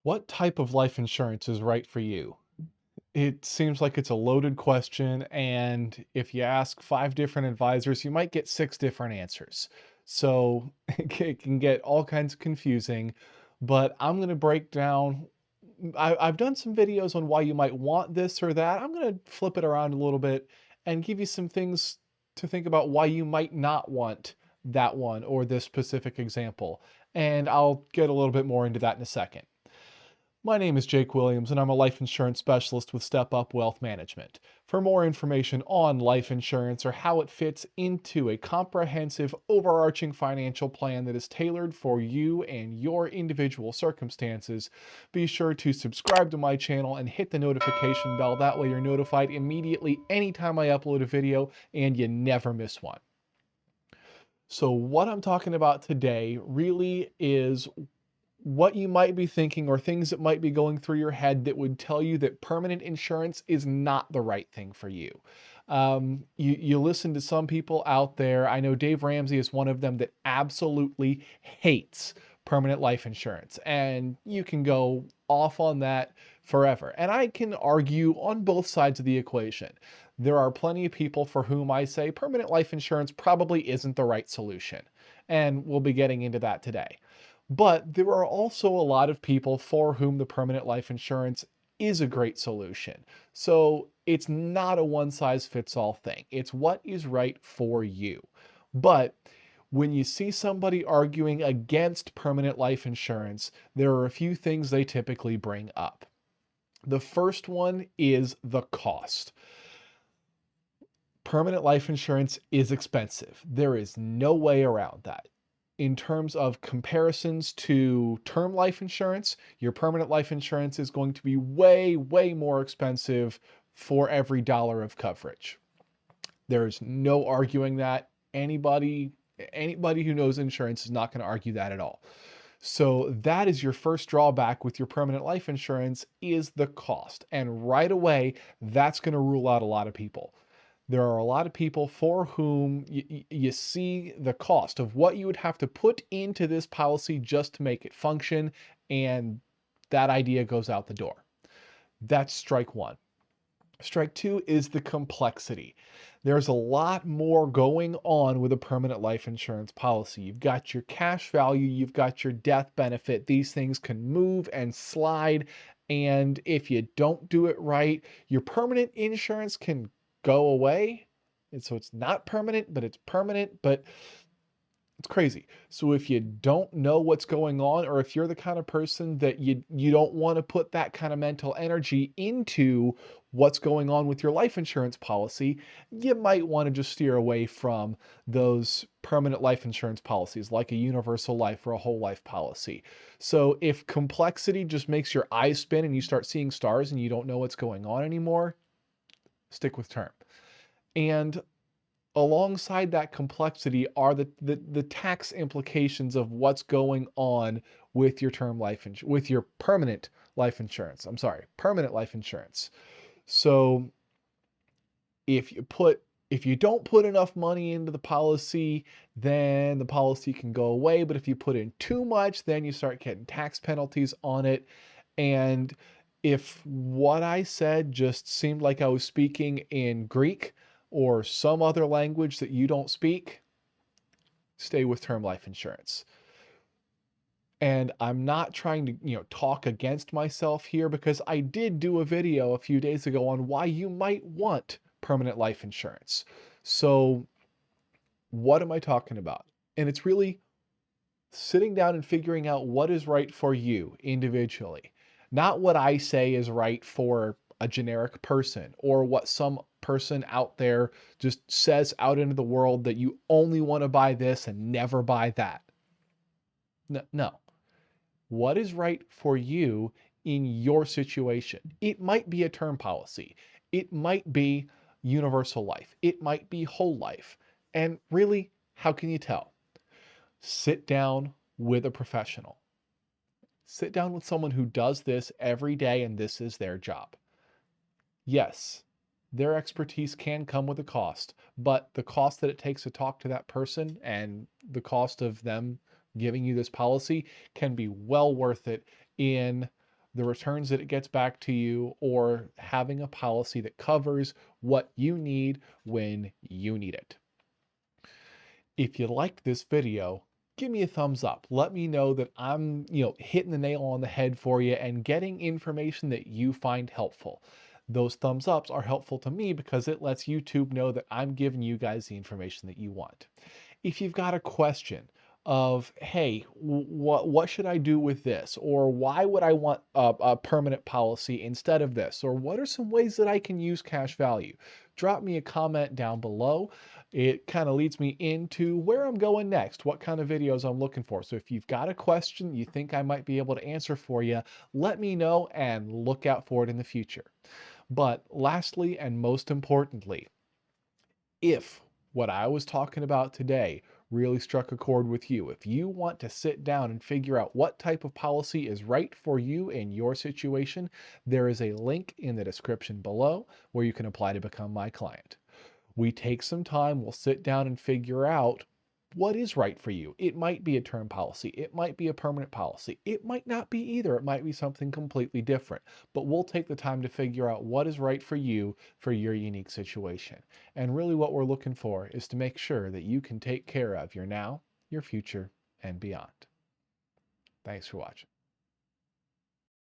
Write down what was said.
What type of life insurance is right for you? It seems like it's a loaded question, and if you ask five different advisors, you might get six different answers. So it can get all kinds of confusing, but I'm going to break down. I've done some videos on why you might want this or that. I'm going to flip it around a little bit and give you some things to think about why you might not want that one or this specific example. And I'll get a little bit more into that in a second. My name is Jake Williams, and I'm a life insurance specialist with Step Up Wealth Management. For more information on life insurance or how it fits into a comprehensive, overarching financial plan that is tailored for you and your individual circumstances, be sure to subscribe to my channel and hit the notification bell. That way, you're notified immediately anytime I upload a video and you never miss one. So, what I'm talking about today really is what you might be thinking or things that might be going through your head that would tell you that permanent insurance is not the right thing for you. You listen to some people out there. I know Dave Ramsey is one of them that absolutely hates permanent life insurance, and you can go off on that forever. And I can argue on both sides of the equation. There are plenty of people for whom I say permanent life insurance probably isn't the right solution, and we'll be getting into that today. But there are also a lot of people for whom the permanent life insurance is a great solution. So it's not a one size fits all thing. It's what is right for you. But when you see somebody arguing against permanent life insurance, there are a few things they typically bring up. The first one is the cost. Permanent life insurance is expensive. There is no way around that. In terms of comparisons to term life insurance, your permanent life insurance is going to be way, way more expensive for every dollar of coverage. There's no arguing that. Anybody who knows insurance is not going to argue that at all. So that is your first drawback with your permanent life insurance is the cost. And right away, that's going to rule out a lot of people. There are a lot of people for whom you see the cost of what you would have to put into this policy just to make it function, and that idea goes out the door. That's strike one. Strike two is the complexity. There's a lot more going on with a permanent life insurance policy. You've got your cash value, you've got your death benefit. These things can move and slide. And if you don't do it right, your permanent insurance can go away. And so it's not permanent, but it's permanent. But it's crazy. So if you don't know what's going on, or if you're the kind of person that you don't want to put that kind of mental energy into what's going on with your life insurance policy, you might want to just steer away from those permanent life insurance policies like a universal life or a whole life policy. So if complexity just makes your eyes spin and you start seeing stars and you don't know what's going on anymore, stick with term. And alongside that complexity are the tax implications of what's going on with your with your permanent life insurance. I'm sorry, permanent life insurance. So if you don't put enough money into the policy, then the policy can go away. But if you put in too much, then you start getting tax penalties on it. And if what I said just seemed like I was speaking in Greek or some other language that you don't speak, stay with term life insurance. And I'm not trying to, talk against myself here because I did do a video a few days ago on why you might want permanent life insurance. So, what am I talking about? And it's really sitting down and figuring out what is right for you individually. Not what I say is right for a generic person or what some person out there just says out into the world that you only want to buy this and never buy that. No, no. What is right for you in your situation? It might be a term policy. It might be universal life. It might be whole life. And really, how can you tell? Sit down with a professional. Sit down with someone who does this every day and this is their job. Yes, their expertise can come with a cost, but the cost that it takes to talk to that person and the cost of them giving you this policy can be well worth it in the returns that it gets back to you, or having a policy that covers what you need when you need it. If you liked this video, give me a thumbs up. Let me know that I'm, hitting the nail on the head for you and getting information that you find helpful. Those thumbs ups are helpful to me because it lets YouTube know that I'm giving you guys the information that you want. If you've got a question of, hey, what should I do with this? Or why would I want a permanent policy instead of this? Or what are some ways that I can use cash value? Drop me a comment down below. It kind of leads me into where I'm going next, what kind of videos I'm looking for. So if you've got a question you think I might be able to answer for you, let me know and look out for it in the future. But lastly, and most importantly, if what I was talking about today really struck a chord with you, if you want to sit down and figure out what type of policy is right for you in your situation, there is a link in the description below where you can apply to become my client. We take some time, we'll sit down and figure out what is right for you. It might be a term policy, it might be a permanent policy, it might not be either, it might be something completely different. But we'll take the time to figure out what is right for you for your unique situation. And really what we're looking for is to make sure that you can take care of your now, your future, and beyond. Thanks for watching.